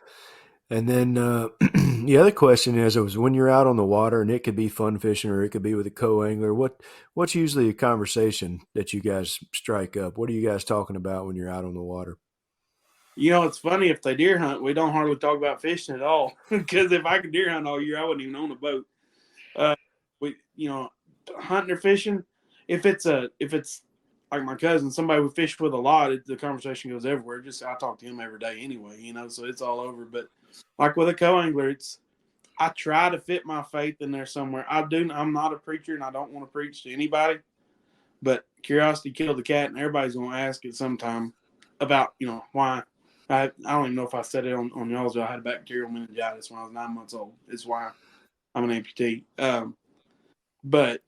[SPEAKER 7] And then the other question is, it was when you're out on the water, and it could be fun fishing or it could be with a co-angler. What's usually a conversation that you guys strike up? What are you guys talking about when you're out on the water?
[SPEAKER 8] It's funny, if they deer hunt, we don't hardly talk about fishing at all. Because if I could deer hunt all year, I wouldn't even own a boat. Hunting or fishing, if it's like my cousin, somebody we fish with a lot, the conversation goes everywhere. Just I talk to him every day anyway, so it's all over. But like with a co-angler, I try to fit my faith in there somewhere. I'm not a preacher, and I don't want to preach to anybody. But curiosity killed the cat, and everybody's going to ask at some time about why. I don't even know if I said it on y'all's. I had bacterial meningitis when I was 9 months old. It's why I'm an amputee. But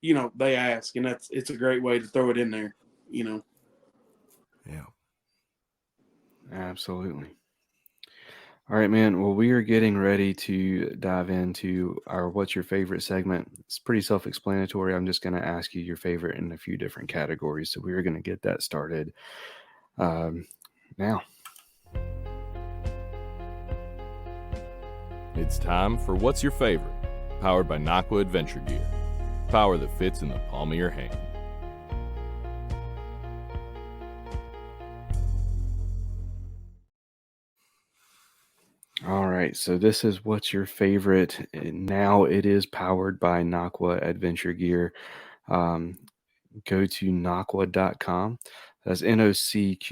[SPEAKER 8] they ask, and it's a great way to throw it in there.
[SPEAKER 7] Yeah.
[SPEAKER 5] Absolutely. All right, man. Well, we are getting ready to dive into our What's Your Favorite segment. It's pretty self explanatory. I'm just going to ask you your favorite in a few different categories. So we are going to get that started now.
[SPEAKER 1] It's time for What's Your Favorite, powered by Nakwa Adventure Gear. Power that fits in the palm of your hand.
[SPEAKER 5] All right, so this is What's Your Favorite. Now it is powered by Nakwa Adventure Gear. Go to nakwa.com. That's NOCQUA.com,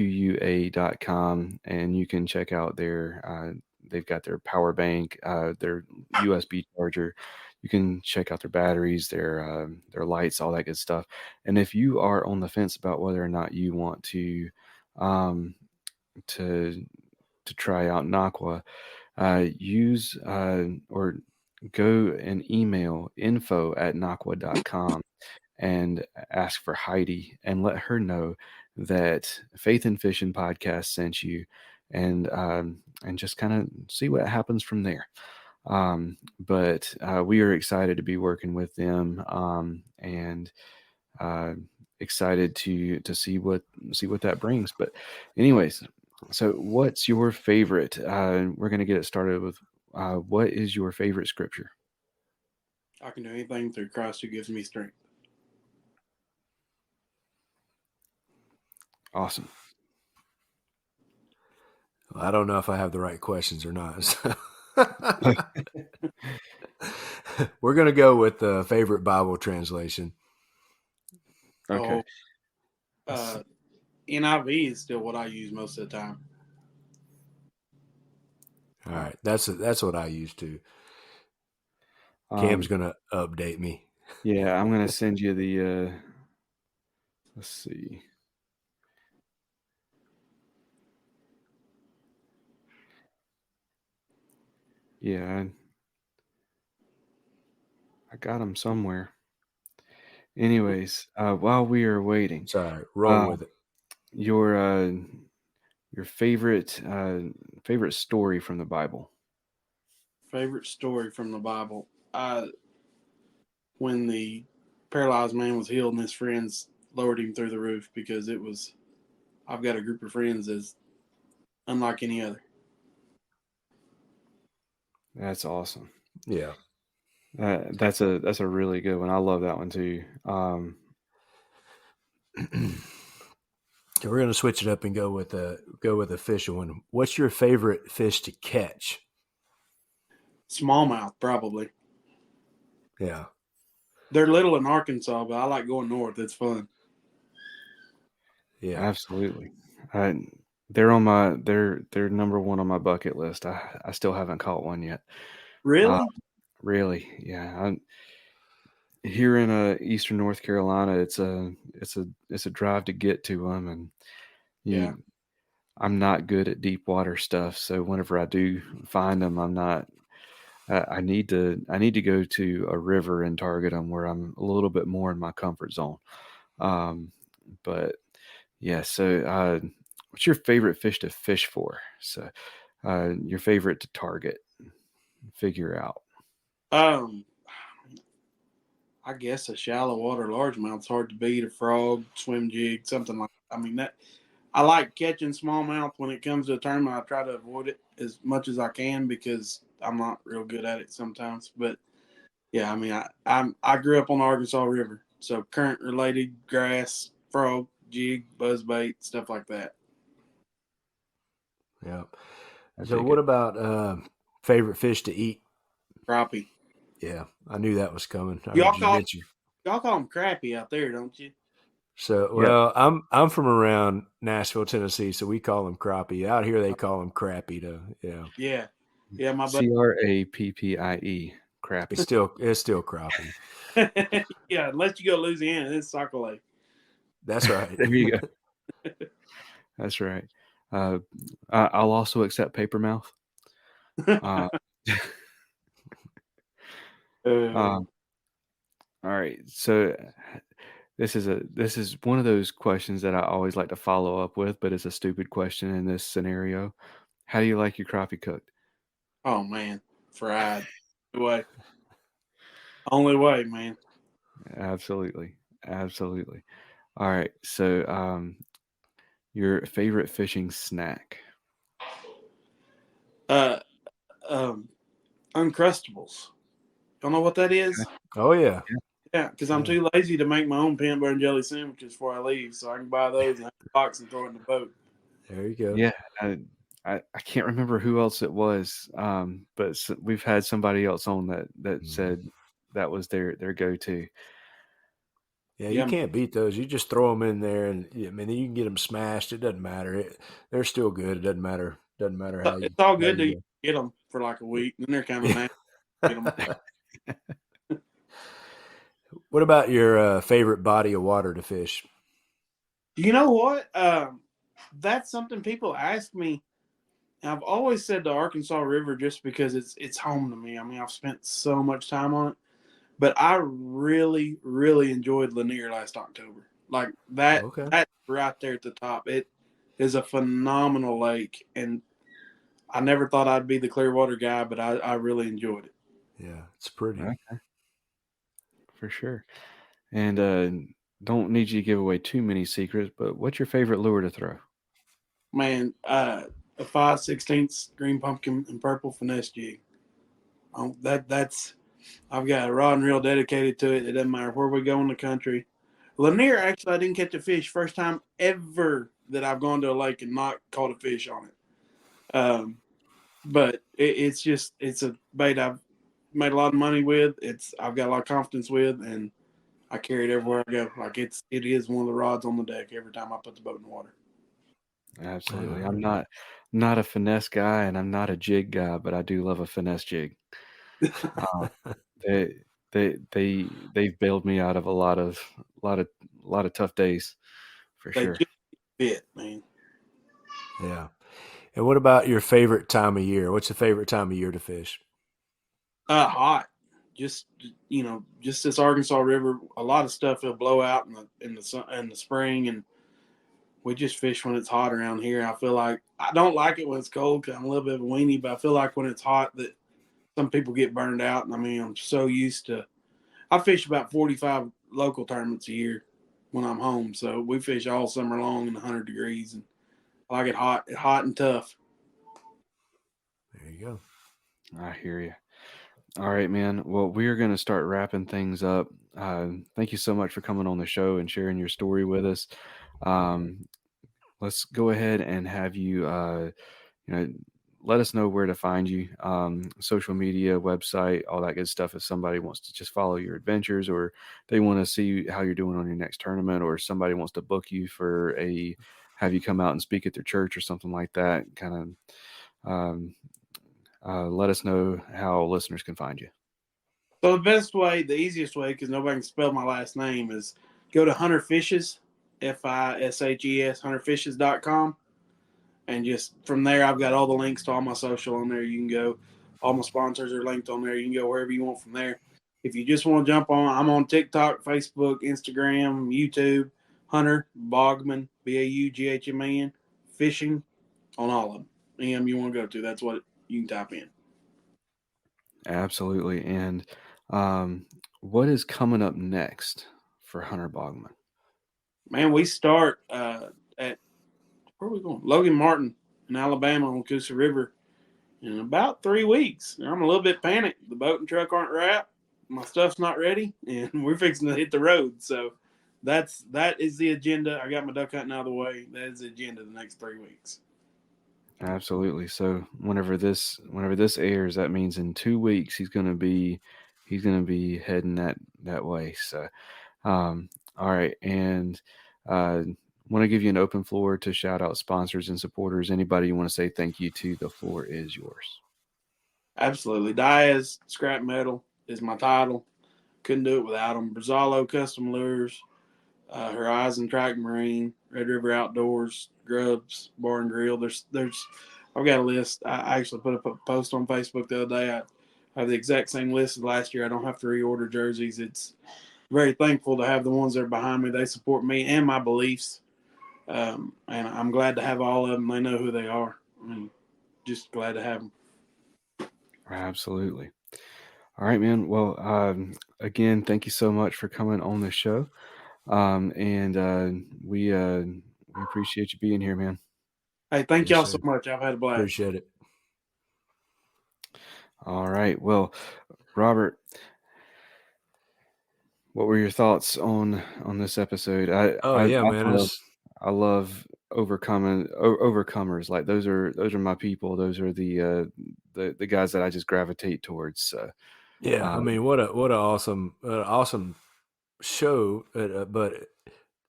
[SPEAKER 5] and you can check out they've got their power bank, their USB charger. You can check out their batteries, their lights, all that good stuff. And if you are on the fence about whether or not you want to to try out Nakwa, use or go and email info@nakwa.com and ask for Heidi and let her know that Faith and Fishing podcast sent you, and just kind of see what happens from there. But we are excited to be working with them, and excited to see what that brings. But anyways, so what's your favorite? We're going to get it started with what is your favorite scripture?
[SPEAKER 8] I can do anything through Christ who gives me strength.
[SPEAKER 5] Awesome.
[SPEAKER 7] Well, I don't know if I have the right questions or not. So. We're going to go with the favorite Bible translation.
[SPEAKER 5] Okay.
[SPEAKER 8] NIV is still what I use most of the time.
[SPEAKER 7] All right. That's what I use too. Cam's going to update me.
[SPEAKER 5] Yeah, I'm going to send you the, let's see. Yeah, I got them somewhere. Anyways, while we are waiting,
[SPEAKER 7] Sorry, roll with it.
[SPEAKER 5] Your favorite story from the Bible.
[SPEAKER 8] Favorite story from the Bible. When the paralyzed man was healed and his friends lowered him through the roof because I've got a group of friends that's unlike any other.
[SPEAKER 5] That's awesome.
[SPEAKER 7] Yeah.
[SPEAKER 5] That's a really good one. I love that one too.
[SPEAKER 7] So we're going to switch it up and go with a fishing one. What's your favorite fish to catch?
[SPEAKER 8] Smallmouth, probably.
[SPEAKER 7] Yeah.
[SPEAKER 8] They're little in Arkansas, but I like going north. It's fun.
[SPEAKER 7] Yeah.
[SPEAKER 5] Absolutely. They're number one on my bucket list. I still haven't caught one yet.
[SPEAKER 8] Really?
[SPEAKER 5] Really, yeah. Here in Eastern North Carolina, it's a drive to get to them, and
[SPEAKER 8] Yeah.
[SPEAKER 5] I'm not good at deep water stuff, so whenever I do find them, I'm not. I need to go to a river and target them where I'm a little bit more in my comfort zone. But yeah, so what's your favorite fish to fish for? So your favorite to target, figure out.
[SPEAKER 8] I guess a shallow water largemouth's hard to beat. A frog, swim jig, something like that. I mean, that I like catching smallmouth when it comes to a tournament. I try to avoid it as much as I can because I'm not real good at it sometimes. But yeah, I mean, I grew up on the Arkansas River, so current related grass, frog, jig, buzzbait, stuff like that.
[SPEAKER 7] Yeah.
[SPEAKER 5] I
[SPEAKER 7] So
[SPEAKER 5] dig
[SPEAKER 7] what
[SPEAKER 5] it.
[SPEAKER 7] about favorite fish to eat?
[SPEAKER 8] Crappie.
[SPEAKER 7] Yeah, I knew that was coming. I
[SPEAKER 8] Y'all
[SPEAKER 7] heard you
[SPEAKER 8] call
[SPEAKER 7] mention.
[SPEAKER 8] y'all call them crappie out there, don't you?
[SPEAKER 7] So,
[SPEAKER 5] Yeah.
[SPEAKER 7] well, I'm from around Nashville, Tennessee, so we call them crappie. Out here, they call them crappie. Though, yeah,
[SPEAKER 8] Yeah. My buddy.
[SPEAKER 5] CRAPPIE, crappy.
[SPEAKER 7] it's still crappie.
[SPEAKER 8] Yeah, unless you go to Louisiana, it's Sac-a-lait.
[SPEAKER 7] That's right.
[SPEAKER 5] There you go. That's right. I'll also accept paper mouth. Uh, all right. So this is one of those questions that I always like to follow up with, but it's a stupid question in this scenario. How do you like your crappie cooked?
[SPEAKER 8] Oh man, fried. Only way, man.
[SPEAKER 5] Absolutely. Absolutely. All right. So your favorite fishing snack?
[SPEAKER 8] Uncrustables. Don't know what that is?
[SPEAKER 7] Oh yeah.
[SPEAKER 8] Yeah, because I'm too lazy to make my own peanut butter and jelly sandwiches before I leave, so I can buy those and have a box and throw it in the boat.
[SPEAKER 7] There you go.
[SPEAKER 5] Yeah. I can't remember who else it was, but we've had somebody else on that said that was their go-to.
[SPEAKER 7] Yeah, you can't beat those. You just throw them in there, and I mean, you can get them smashed. It doesn't matter. They're still good. It doesn't matter. Doesn't matter how you.
[SPEAKER 8] It's all good
[SPEAKER 7] how
[SPEAKER 8] to
[SPEAKER 7] you
[SPEAKER 8] get them for like a week, and then they're kind of nasty. Get 'em.
[SPEAKER 7] What about your favorite body of water to fish?
[SPEAKER 8] You know what? That's something people ask me. And I've always said the Arkansas River just because it's home to me. I mean, I've spent so much time on it. But I really, really enjoyed Lanier last October. Like that,
[SPEAKER 7] Okay.
[SPEAKER 8] that's right there at the top. It is a phenomenal lake, and I never thought I'd be the Clearwater guy, but I really enjoyed it.
[SPEAKER 7] Yeah, it's pretty.
[SPEAKER 5] Okay. For sure. And don't need you to give away too many secrets, but what's your favorite lure to throw?
[SPEAKER 8] Man, a 5/16 green pumpkin and purple finesse jig. That's I've got a rod and reel dedicated to it. It doesn't matter where we go in the country. Lanier, actually, I didn't catch a fish. First time ever that I've gone to a lake and not caught a fish on it. But it's a bait I've made a lot of money with. I've got a lot of confidence with, and I carry it everywhere I go. Like it is one of the rods on the deck every time I put the boat in the water.
[SPEAKER 5] Absolutely. I'm not a finesse guy, and I'm not a jig guy, but I do love a finesse jig. They've bailed me out of a lot of tough days, for
[SPEAKER 8] They
[SPEAKER 5] sure.
[SPEAKER 8] just fit, man.
[SPEAKER 7] Yeah. And what about your favorite time of year? What's the favorite time of year to fish?
[SPEAKER 8] Hot. Just just this Arkansas River. A lot of stuff will blow out in the spring, and we just fish when it's hot around here. I feel like I don't like it when it's cold because I'm a little bit of a weenie, but I feel like when it's hot that some people get burned out. And I mean, I'm so used to. I fish about 45 local tournaments a year, when I'm home. So we fish all summer long in 100 degrees, and I like it hot and tough.
[SPEAKER 7] There you go.
[SPEAKER 5] I hear you. All right, man. Well, we're going to start wrapping things up. Thank you so much for coming on the show and sharing your story with us. Let's go ahead and have you, let us know where to find you, social media, website, all that good stuff. If somebody wants to just follow your adventures, or they want to see how you're doing on your next tournament, or somebody wants to book you for have you come out and speak at their church or something like that, kind of, let us know how listeners can find you.
[SPEAKER 8] So the easiest way, because nobody can spell my last name, is go to Hunter Fishes, FISHES, hunterfishes.com. And just from there, I've got all the links to all my social on there. You can go, all my sponsors are linked on there. You can go wherever you want from there. If you just want to jump on, I'm on TikTok, Facebook, Instagram, YouTube, Hunter Baughman, Baughman, fishing on all of them. Any you want to go to, that's what you can type in.
[SPEAKER 5] Absolutely. And what is coming up next for Hunter Baughman?
[SPEAKER 8] Man, we start at, where are we going? Logan Martin in Alabama on Coosa River in about 3 weeks. I'm a little bit panicked. The boat and truck aren't wrapped. My stuff's not ready, and we're fixing to hit the road. So that is the agenda. I got my duck hunting out of the way. That is the agenda the next 3 weeks.
[SPEAKER 5] Absolutely. So whenever this airs, that means in 2 weeks he's going to be heading that way. So, all right. And want to give you an open floor to shout out sponsors and supporters. Anybody you want to say thank you to, the floor is yours.
[SPEAKER 8] Absolutely. Diaz Scrap Metal is my title. Couldn't do it without them. Brazalo Custom Lures, Horizon Track Marine, Red River Outdoors, Grubs, Bar and Grill. There's I've got a list. I actually put up a post on Facebook the other day. I have the exact same list as last year. I don't have to reorder jerseys. It's very thankful to have the ones that are behind me. They support me and my beliefs. And I'm glad to have all of them. They know who they are. Just glad to have them.
[SPEAKER 5] Absolutely. All right, man. Well, again, thank you so much for coming on the show. And we appreciate you being here, man.
[SPEAKER 8] Hey, thank y'all so much. I've had a blast.
[SPEAKER 7] Appreciate it.
[SPEAKER 5] All right. Well, Robert, what were your thoughts on this episode? I love overcomers. Like those are my people. Those are the guys that I just gravitate towards. So,
[SPEAKER 7] yeah, I mean, what an awesome show. But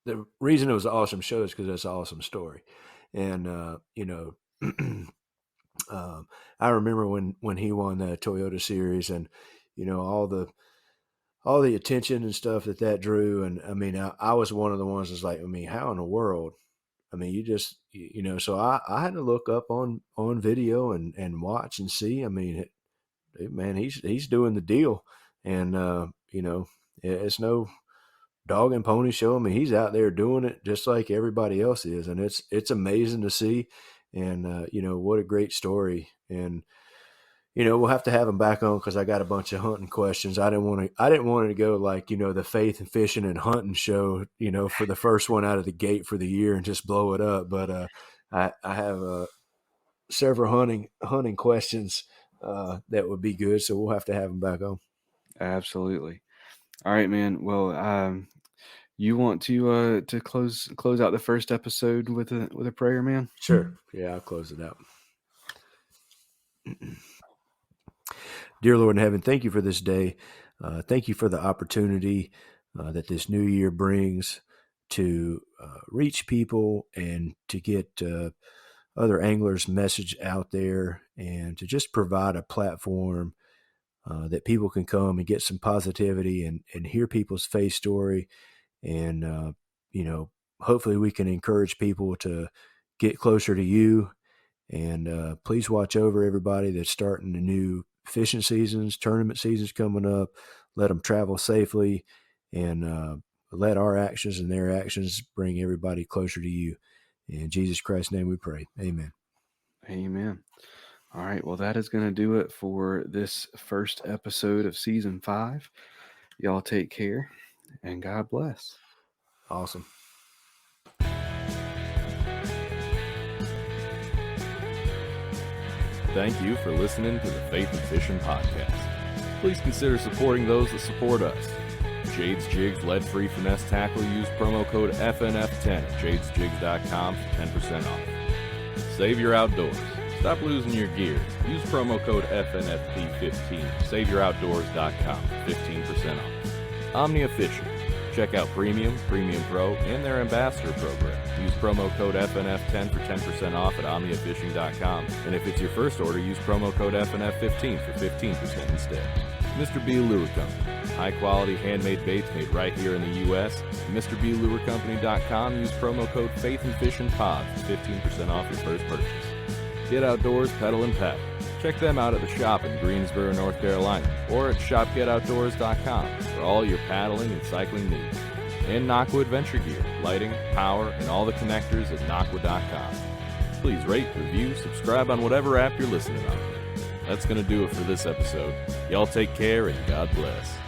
[SPEAKER 7] the reason it was an awesome show is because it's an awesome story, and I remember when he won the Toyota Series, and all the attention and stuff that drew. And I mean, I was one of the ones that's like, I mean, how in the world? I mean, you just, so I had to look up on video and watch and see. I mean, man, he's doing the deal. And, it's no dog and pony show. I mean, he's out there doing it just like everybody else is. And it's amazing to see. And, what a great story. And, we'll have to have him back on because I got a bunch of hunting questions. I didn't want to go like, the Faith and Fishing and Hunting show, for the first one out of the gate for the year and just blow it up. But I have several hunting questions that would be good. So we'll have to have him back on.
[SPEAKER 5] Absolutely. All right, man. Well, you want to close out the first episode with a prayer, man?
[SPEAKER 7] Sure. Yeah, I'll close it out. Dear Lord in heaven, thank you for this day. Thank you for the opportunity that this new year brings to reach people and to get other anglers' message out there, and to just provide a platform that people can come and get some positivity and hear people's faith story. And, hopefully we can encourage people to get closer to you. And please watch over everybody that's starting the new fishing seasons, tournament seasons coming up. Let them travel safely, and let our actions and their actions bring everybody closer to you. In Jesus Christ's name we pray. Amen.
[SPEAKER 5] Amen. All right. Well, that is going to do it for this first episode of season 5. Y'all take care and God bless.
[SPEAKER 7] Awesome.
[SPEAKER 1] Thank you for listening to the Faith and Fishing podcast. Please consider supporting those that support us. Jade's Jigs lead-free finesse tackle. Use promo code FNF10 at jadesjigs.com for 10% off. Save your outdoors. Stop losing your gear. Use promo code FNFP15 at saveyouroutdoors.com for 15% off. Omnia Fishing. Check out Premium, Premium Pro, and their Ambassador program. Use promo code FNF10 for 10% off at OmniaFishing.com. And if it's your first order, use promo code FNF15 for 15% instead. Mr. B Lure Company. High-quality handmade baits made right here in the U.S. MrBLureCompany.com. Use promo code faithnfishn pod for 15% off your first purchase. Get outdoors, pedal, and paddle. Check them out at the shop in Greensboro, North Carolina, or at shopgetoutdoors.com for all your paddling and cycling needs. And Nakwa Adventure Gear, lighting, power, and all the connectors at nakwa.com. Please rate, review, subscribe on whatever app you're listening on. That's going to do it for this episode. Y'all take care and God bless.